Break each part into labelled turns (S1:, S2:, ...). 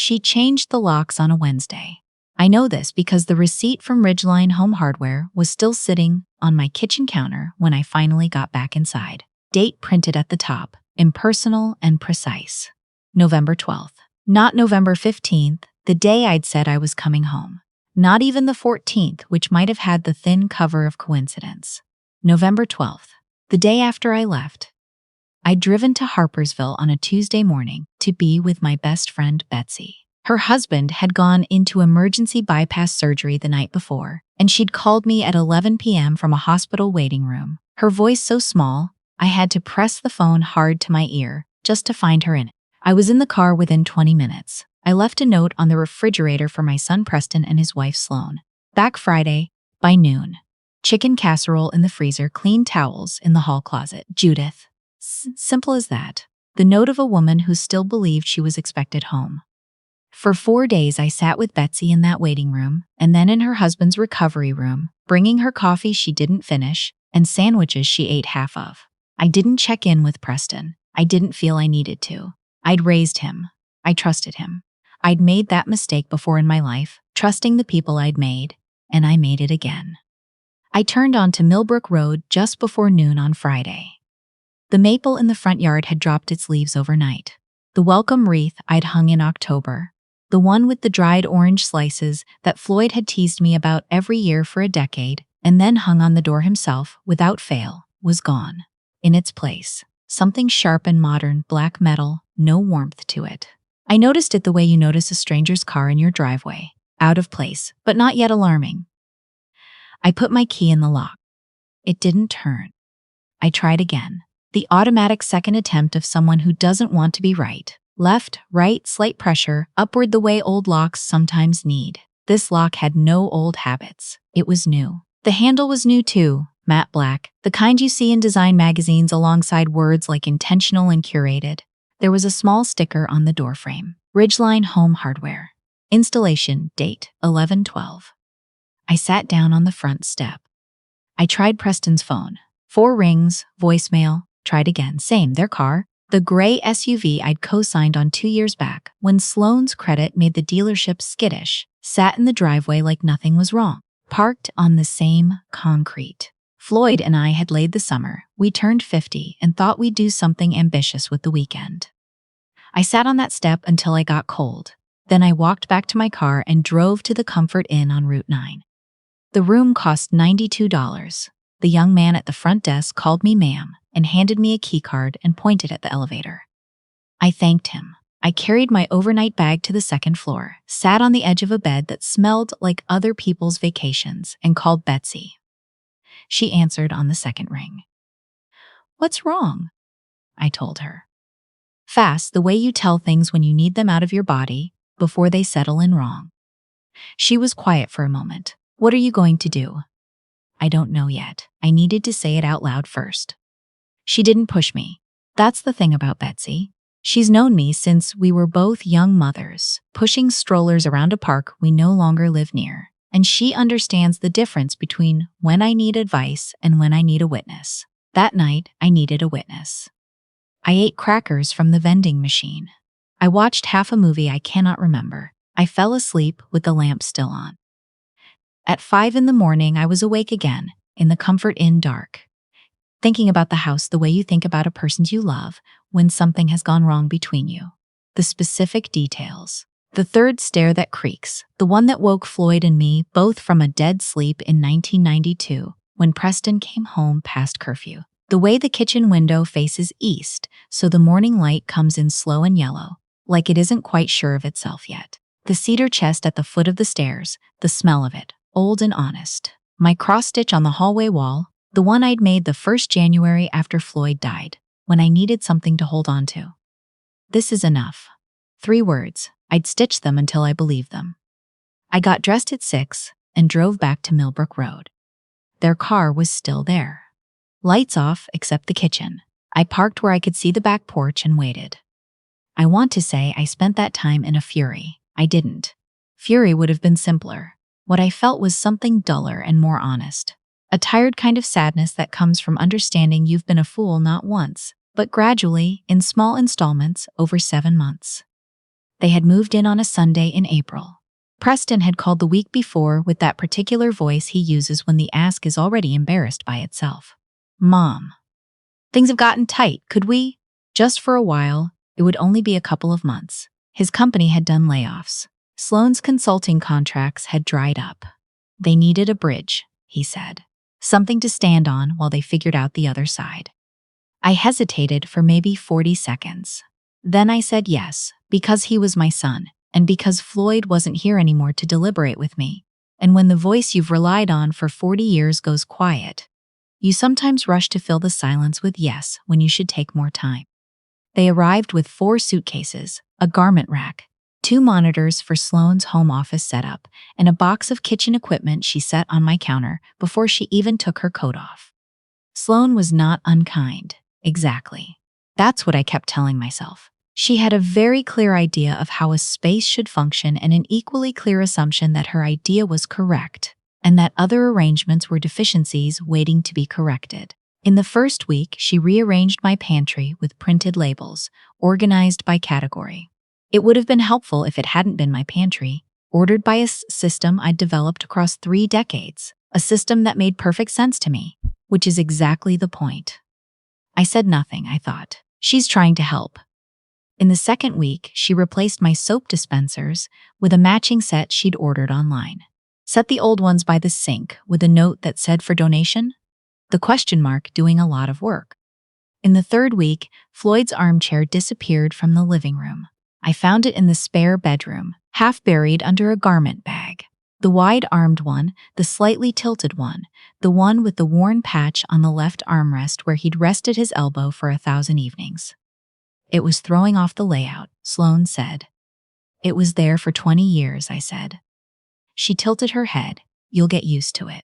S1: She changed the locks on a Wednesday. I know this because the receipt from Ridgeline Home Hardware was still sitting on my kitchen counter when I finally got back inside. Date printed at the top, impersonal and precise. November 12th. Not November 15th, the day I'd said I was coming home. Not even the 14th, which might have had the thin cover of coincidence. November 12th, the day after I left. I'd driven to Harpersville on a Tuesday morning to be with my best friend Betsy. Her husband had gone into emergency bypass surgery the night before, and she'd called me at 11 p.m. from a hospital waiting room. Her voice so small, I had to press the phone hard to my ear just to find her in it. I was in the car within 20 minutes. I left a note on the refrigerator for my son Preston and his wife Sloan. Back Friday, by noon. Chicken casserole in the freezer, clean towels in the hall closet. Judith. Simple as that. The note of a woman who still believed she was expected home. For 4 days I sat with Betsy in that waiting room, and then in her husband's recovery room, bringing her coffee she didn't finish and sandwiches she ate half of. I didn't check in with Preston. I didn't feel I needed to. I'd raised him. I trusted him. I'd made that mistake before in my life, trusting the people I'd made, and I made it again. I turned onto Millbrook Road just before noon on Friday. The maple in the front yard had dropped its leaves overnight. The welcome wreath I'd hung in October, the one with the dried orange slices that Floyd had teased me about every year for a decade and then hung on the door himself without fail, was gone. In its place, something sharp and modern, black metal, no warmth to it. I noticed it the way you notice a stranger's car in your driveway. Out of place, but not yet alarming. I put my key in the lock. It didn't turn. I tried again. The automatic second attempt of someone who doesn't want to be right. Left, right, slight pressure, upward the way old locks sometimes need. This lock had no old habits. It was new. The handle was new too, matte black, the kind you see in design magazines alongside words like intentional and curated. There was a small sticker on the doorframe. Ridgeline Home Hardware. Installation date 11/12. I sat down on the front step. I tried Preston's phone. 4 rings, voicemail, tried again, same, their car. The gray SUV I'd co-signed on 2 years back, when Sloan's credit made the dealership skittish, sat in the driveway like nothing was wrong, parked on the same concrete. Floyd and I had laid the summer. We turned 50 and thought we'd do something ambitious with the weekend. I sat on that step until I got cold. Then I walked back to my car and drove to the Comfort Inn on Route 9. The room cost $92. The young man at the front desk called me ma'am and handed me a key card and pointed at the elevator. I thanked him. I carried my overnight bag to the second floor, sat on the edge of a bed that smelled like other people's vacations, and called Betsy. She answered on the second ring. "What's wrong?" I told her. Fast, the way you tell things when you need them out of your body before they settle in wrong. She was quiet for a moment. "What are you going to do?" "I don't know yet." I needed to say it out loud first. She didn't push me. That's the thing about Betsy. She's known me since we were both young mothers, pushing strollers around a park we no longer live near. And she understands the difference between when I need advice and when I need a witness. That night, I needed a witness. I ate crackers from the vending machine. I watched half a movie I cannot remember. I fell asleep with the lamp still on. At 5 in the morning, I was awake again, in the Comfort Inn dark, thinking about the house the way you think about a person you love when something has gone wrong between you. The specific details. The third stair that creaks, the one that woke Floyd and me both from a dead sleep in 1992 when Preston came home past curfew. The way the kitchen window faces east, so the morning light comes in slow and yellow, like it isn't quite sure of itself yet. The cedar chest at the foot of the stairs, the smell of it, old and honest. My cross-stitch on the hallway wall, the one I'd made the first January after Floyd died, when I needed something to hold on to. This is enough. 3 words. I'd stitched them until I believed them. I got dressed at 6 and drove back to Millbrook Road. Their car was still there. Lights off except the kitchen. I parked where I could see the back porch and waited. I want to say I spent that time in a fury. I didn't. Fury would have been simpler. What I felt was something duller and more honest. A tired kind of sadness that comes from understanding you've been a fool not once, but gradually, in small installments, over 7 months. They had moved in on a Sunday in April. Preston had called the week before with that particular voice he uses when the ask is already embarrassed by itself. Mom, things have gotten tight. Could we? Just for a while. It would only be a couple of months. His company had done layoffs. Sloane's consulting contracts had dried up. They needed a bridge, he said. Something to stand on while they figured out the other side. I hesitated for maybe 40 seconds. Then I said yes, because he was my son, and because Floyd wasn't here anymore to deliberate with me. And when the voice you've relied on for 40 years goes quiet, you sometimes rush to fill the silence with yes when you should take more time. They arrived with 4 suitcases, a garment rack, 2 monitors for Sloane's home office setup, and a box of kitchen equipment she set on my counter before she even took her coat off. Sloane was not unkind. Exactly. That's what I kept telling myself. She had a very clear idea of how a space should function and an equally clear assumption that her idea was correct, and that other arrangements were deficiencies waiting to be corrected. In the first week, she rearranged my pantry with printed labels, organized by category. It would have been helpful if it hadn't been my pantry, ordered by a system I'd developed across 3 decades, a system that made perfect sense to me, which is exactly the point. I said nothing, I thought. She's trying to help. In the second week, she replaced my soap dispensers with a matching set she'd ordered online. Set the old ones by the sink with a note that said for donation? The question mark doing a lot of work. In the third week, Floyd's armchair disappeared from the living room. I found it in the spare bedroom, half buried under a garment bag. The wide-armed one, the slightly tilted one, the one with the worn patch on the left armrest where he'd rested his elbow for 1,000 evenings. It was throwing off the layout, Sloane said. It was there for 20 years, I said. She tilted her head. You'll get used to it.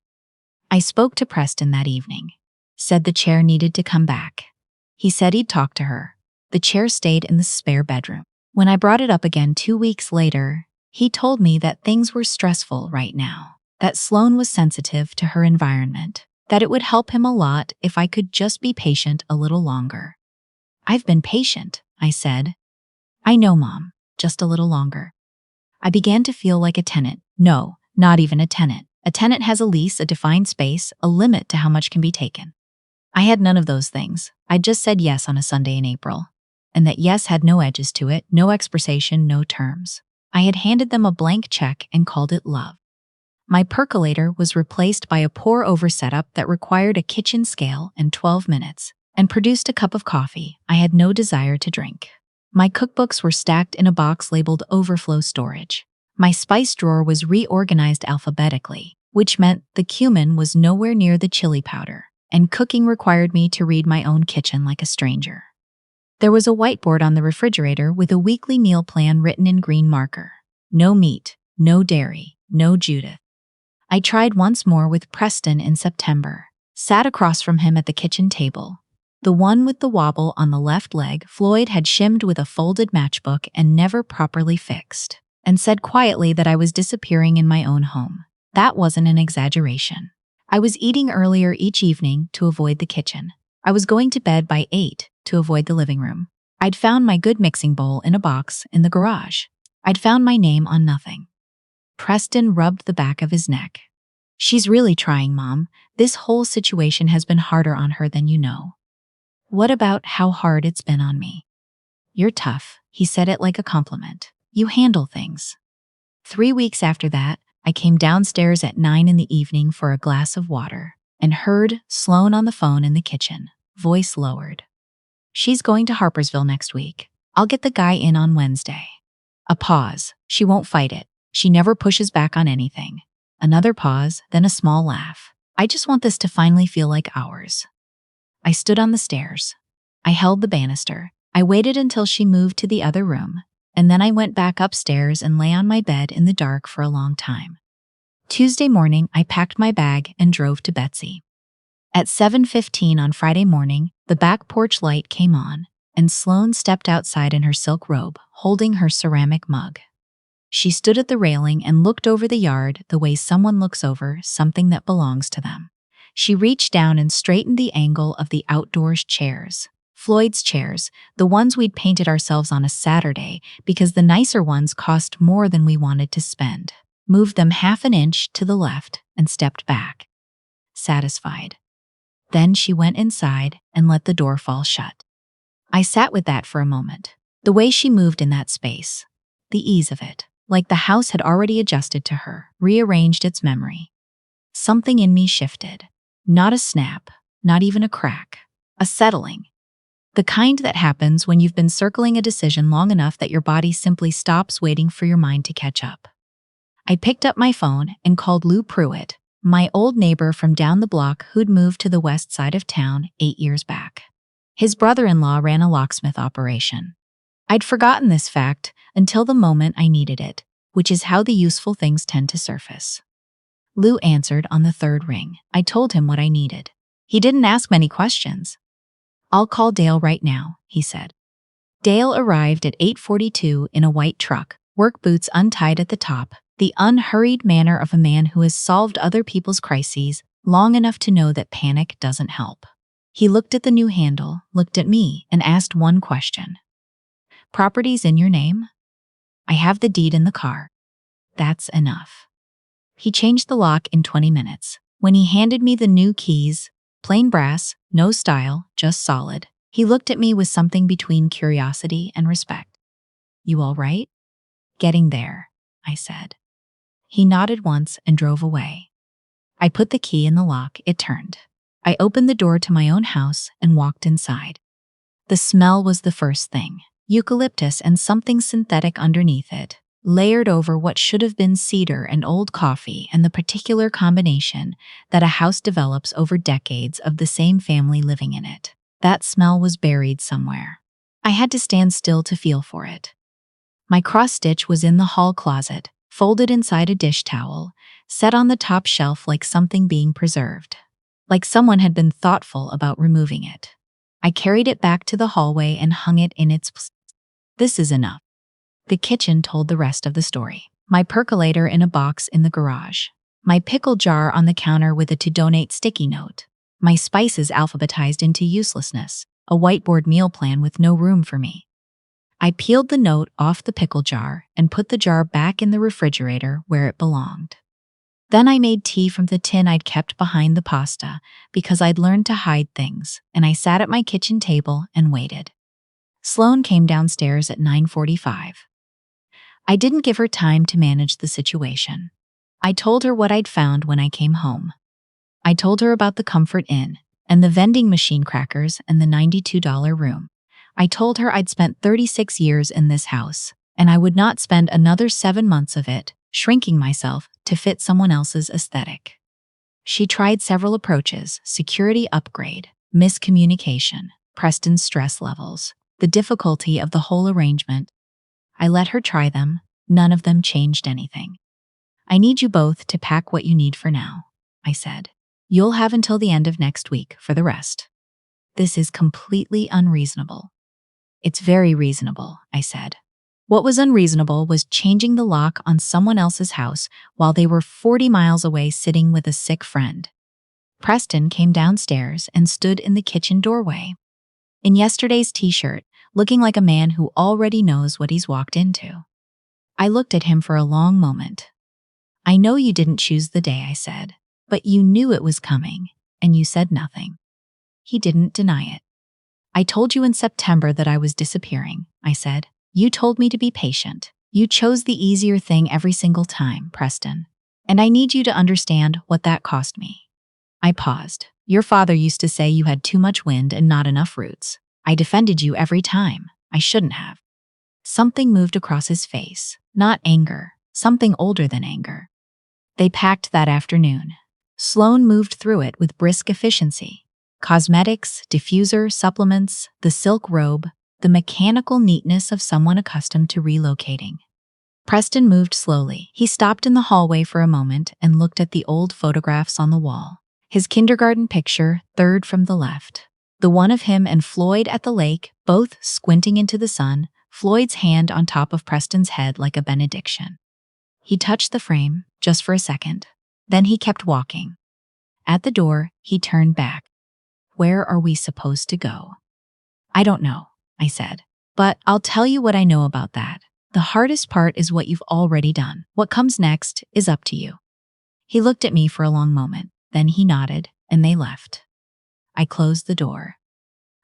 S1: I spoke to Preston that evening. Said the chair needed to come back. He said he'd talk to her. The chair stayed in the spare bedroom. When I brought it up again 2 weeks later, he told me that things were stressful right now, that Sloane was sensitive to her environment, that it would help him a lot if I could just be patient a little longer. I've been patient, I said. I know, Mom, just a little longer. I began to feel like a tenant. No, not even a tenant. A tenant has a lease, a defined space, a limit to how much can be taken. I had none of those things. I just said yes on a Sunday in April. And that yes had no edges to it, no expression, no terms. I had handed them a blank check and called it love. My percolator was replaced by a pour-over setup that required a kitchen scale and 12 minutes, and produced a cup of coffee I had no desire to drink. My cookbooks were stacked in a box labeled overflow storage. My spice drawer was reorganized alphabetically, which meant the cumin was nowhere near the chili powder, and cooking required me to read my own kitchen like a stranger. There was a whiteboard on the refrigerator with a weekly meal plan written in green marker. No meat, no dairy, no Judith. I tried once more with Preston in September, sat across from him at the kitchen table. The one with the wobble on the left leg Floyd had shimmed with a folded matchbook and never properly fixed, and said quietly that I was disappearing in my own home. That wasn't an exaggeration. I was eating earlier each evening to avoid the kitchen. I was going to bed by 8 to avoid the living room. I'd found my good mixing bowl in a box in the garage. I'd found my name on nothing. Preston rubbed the back of his neck. She's really trying, Mom. This whole situation has been harder on her than you know. What about how hard it's been on me? You're tough, he said it like a compliment. You handle things. 3 weeks after that, I came downstairs at 9 in the evening for a glass of water and heard Sloane on the phone in the kitchen, voice lowered. She's going to Harpersville next week. I'll get the guy in on Wednesday. A pause. She won't fight it. She never pushes back on anything. Another pause, then a small laugh. I just want this to finally feel like ours. I stood on the stairs. I held the banister. I waited until she moved to the other room, and then I went back upstairs and lay on my bed in the dark for a long time. Tuesday morning, I packed my bag and drove to Betsy. At 7:15 on Friday morning, the back porch light came on, and Sloane stepped outside in her silk robe, holding her ceramic mug. She stood at the railing and looked over the yard the way someone looks over something that belongs to them. She reached down and straightened the angle of the outdoors chairs, Floyd's chairs, the ones we'd painted ourselves on a Saturday because the nicer ones cost more than we wanted to spend. Moved them half an inch to the left and stepped back, satisfied. Then she went inside and let the door fall shut. I sat with that for a moment. The way she moved in that space, the ease of it, like the house had already adjusted to her, rearranged its memory. Something in me shifted. Not a snap, not even a crack, a settling. The kind that happens when you've been circling a decision long enough that your body simply stops waiting for your mind to catch up. I picked up my phone and called Lou Pruitt, my old neighbor from down the block who'd moved to the west side of town 8 years back. His brother-in-law ran a locksmith operation. I'd forgotten this fact until the moment I needed it, which is how the useful things tend to surface. Lou answered on the third ring. I told him what I needed. He didn't ask many questions. "I'll call Dale right now," he said. Dale arrived at 8:42 in a white truck, work boots untied at the top, the unhurried manner of a man who has solved other people's crises long enough to know that panic doesn't help. He looked at the new handle, looked at me, and asked one question. "Property's in your name?" "I have the deed in the car." "That's enough." He changed the lock in 20 minutes. When he handed me the new keys, plain brass, no style, just solid, he looked at me with something between curiosity and respect. "You all right?" "Getting there," I said. He nodded once and drove away. I put the key in the lock, it turned. I opened the door to my own house and walked inside. The smell was the first thing. Eucalyptus and something synthetic underneath it, layered over what should have been cedar and old coffee, and the particular combination that a house develops over decades of the same family living in it. That smell was buried somewhere. I had to stand still to feel for it. My cross-stitch was in the hall closet, folded inside a dish towel, set on the top shelf like something being preserved. Like someone had been thoughtful about removing it. I carried it back to the hallway and hung it in its place. This is enough. The kitchen told the rest of the story. My percolator in a box in the garage. My pickle jar on the counter with a to donate sticky note. My spices alphabetized into uselessness. A whiteboard meal plan with no room for me. I peeled the note off the pickle jar and put the jar back in the refrigerator where it belonged. Then I made tea from the tin I'd kept behind the pasta because I'd learned to hide things, and I sat at my kitchen table and waited. Sloane came downstairs at 9:45. I didn't give her time to manage the situation. I told her what I'd found when I came home. I told her about the Comfort Inn and the vending machine crackers and the $92 room. I told her I'd spent 36 years in this house, and I would not spend another 7 months of it shrinking myself to fit someone else's aesthetic. She tried several approaches: security upgrade, miscommunication, Preston's stress levels, the difficulty of the whole arrangement. I let her try them. None of them changed anything. "I need you both to pack what you need for now," I said. "You'll have until the end of next week for the rest." "This is completely unreasonable." "It's very reasonable," I said. What was unreasonable was changing the lock on someone else's house while they were 40 miles away sitting with a sick friend. Preston came downstairs and stood in the kitchen doorway. In yesterday's t-shirt, looking like a man who already knows what he's walked into. I looked at him for a long moment. "I know you didn't choose the day," I said, "but you knew it was coming, and you said nothing." He didn't deny it. "I told you in September that I was disappearing," I said. "You told me to be patient. You chose the easier thing every single time, Preston. And I need you to understand what that cost me." I paused. "Your father used to say you had too much wind and not enough roots. I defended you every time. I shouldn't have." Something moved across his face. Not anger. Something older than anger. They packed that afternoon. Sloane moved through it with brisk efficiency. Cosmetics, diffuser, supplements, the silk robe, the mechanical neatness of someone accustomed to relocating. Preston moved slowly. He stopped in the hallway for a moment and looked at the old photographs on the wall. His kindergarten picture, third from the left. The one of him and Floyd at the lake, both squinting into the sun, Floyd's hand on top of Preston's head like a benediction. He touched the frame, just for a second. Then he kept walking. At the door, he turned back. "Where are we supposed to go?" I don't know, I said. But I'll tell you what I know about that. The hardest part is what you've already done. What comes next is up to you. He looked at me for a long moment. Then he nodded, and they left. I closed the door.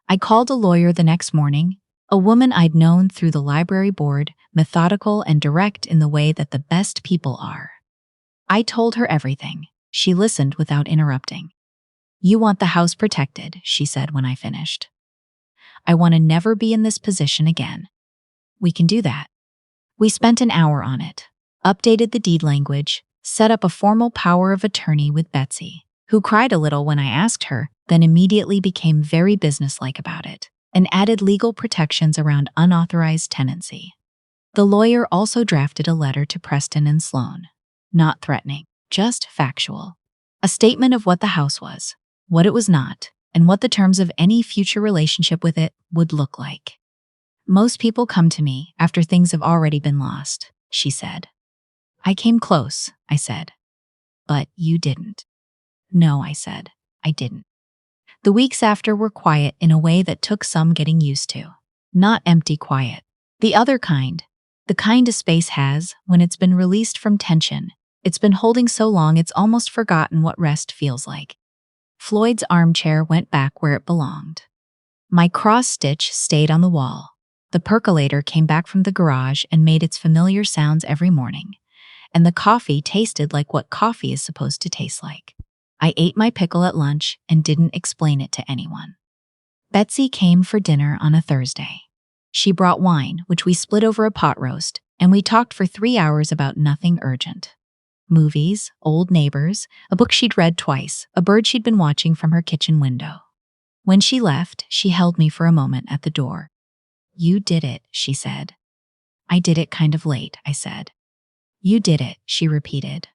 S1: I called a lawyer the next morning, a woman I'd known through the library board, methodical and direct in the way that the best people are. I told her everything. She listened without interrupting. You want the house protected, she said when I finished. I want to never be in this position again. We can do that. We spent an hour on it, updated the deed language, set up a formal power of attorney with Betsy, who cried a little when I asked her, then immediately became very businesslike about it, and added legal protections around unauthorized tenancy. The lawyer also drafted a letter to Preston and Sloan. Not threatening, just factual. A statement of what the house was, what it was not, and what the terms of any future relationship with it would look like. Most people come to me after things have already been lost, she said. I came close, I said. But you didn't. No, I said, I didn't. The weeks after were quiet in a way that took some getting used to. Not empty quiet. The other kind. The kind a space has when it's been released from tension. It's been holding so long it's almost forgotten what rest feels like. Floyd's armchair went back where it belonged. My cross-stitch stayed on the wall. The percolator came back from the garage and made its familiar sounds every morning. And the coffee tasted like what coffee is supposed to taste like. I ate my pickle at lunch and didn't explain it to anyone. Betsy came for dinner on a Thursday. She brought wine, which we split over a pot roast, and we talked for 3 hours about nothing urgent. Movies, old neighbors, a book she'd read twice, a bird she'd been watching from her kitchen window. When she left, she held me for a moment at the door. You did it, she said. I did it kind of late, I said. You did it, she repeated.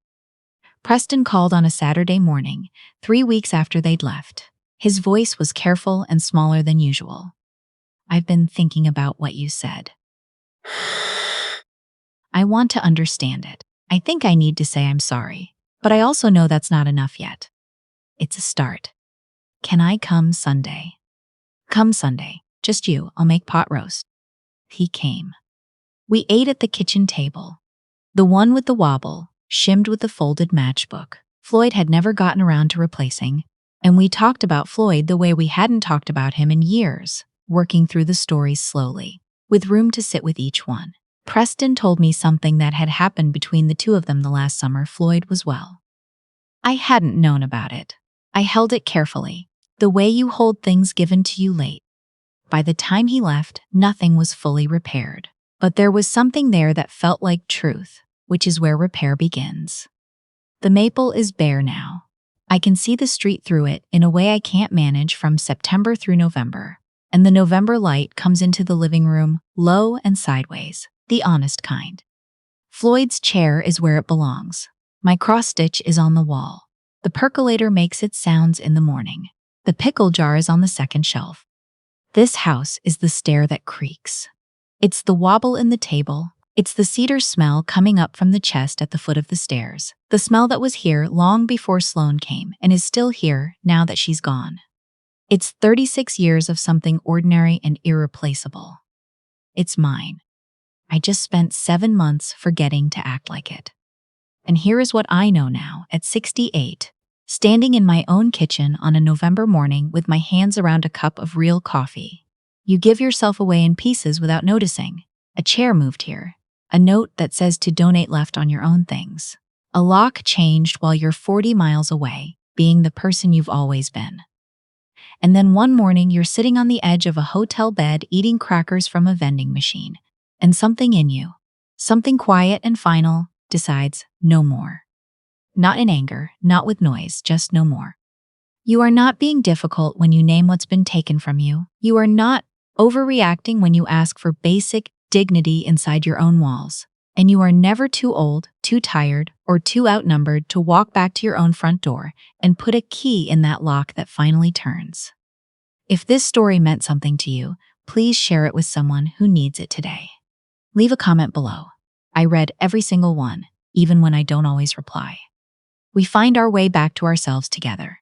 S1: Preston called on a Saturday morning, 3 weeks after they'd left. His voice was careful and smaller than usual. I've been thinking about what you said. I want to understand it. I think I need to say I'm sorry, but I also know that's not enough yet. It's a start. Can I come Sunday? Come Sunday. Just you, I'll make pot roast. He came. We ate at the kitchen table. The one with the wobble, shimmed with the folded matchbook, Floyd had never gotten around to replacing, and we talked about Floyd the way we hadn't talked about him in years, working through the stories slowly, with room to sit with each one. Preston told me something that had happened between the two of them the last summer Floyd was well. I hadn't known about it. I held it carefully, the way you hold things given to you late. By the time he left, nothing was fully repaired. But there was something there that felt like truth, which is where repair begins. The maple is bare now. I can see the street through it in a way I can't manage from September through November. And the November light comes into the living room, low and sideways, the honest kind. Floyd's chair is where it belongs. My cross-stitch is on the wall. The percolator makes its sounds in the morning. The pickle jar is on the second shelf. This house is the stair that creaks. It's the wobble in the table. It's the cedar smell coming up from the chest at the foot of the stairs. The smell that was here long before Sloan came and is still here now that she's gone. It's 36 years of something ordinary and irreplaceable. It's mine. I just spent 7 months forgetting to act like it. And here is what I know now at 68, standing in my own kitchen on a November morning with my hands around a cup of real coffee. You give yourself away in pieces without noticing. A chair moved here. A note that says to donate left on your own things. A lock changed while you're 40 miles away, being the person you've always been. And then one morning you're sitting on the edge of a hotel bed eating crackers from a vending machine. And something in you, something quiet and final, decides no more. Not in anger, not with noise, just no more. You are not being difficult when you name what's been taken from you. You are not overreacting when you ask for basic dignity inside your own walls. And you are never too old, too tired, or too outnumbered to walk back to your own front door and put a key in that lock that finally turns. If this story meant something to you, please share it with someone who needs it today. Leave a comment below. I read every single one, even when I don't always reply. We find our way back to ourselves together.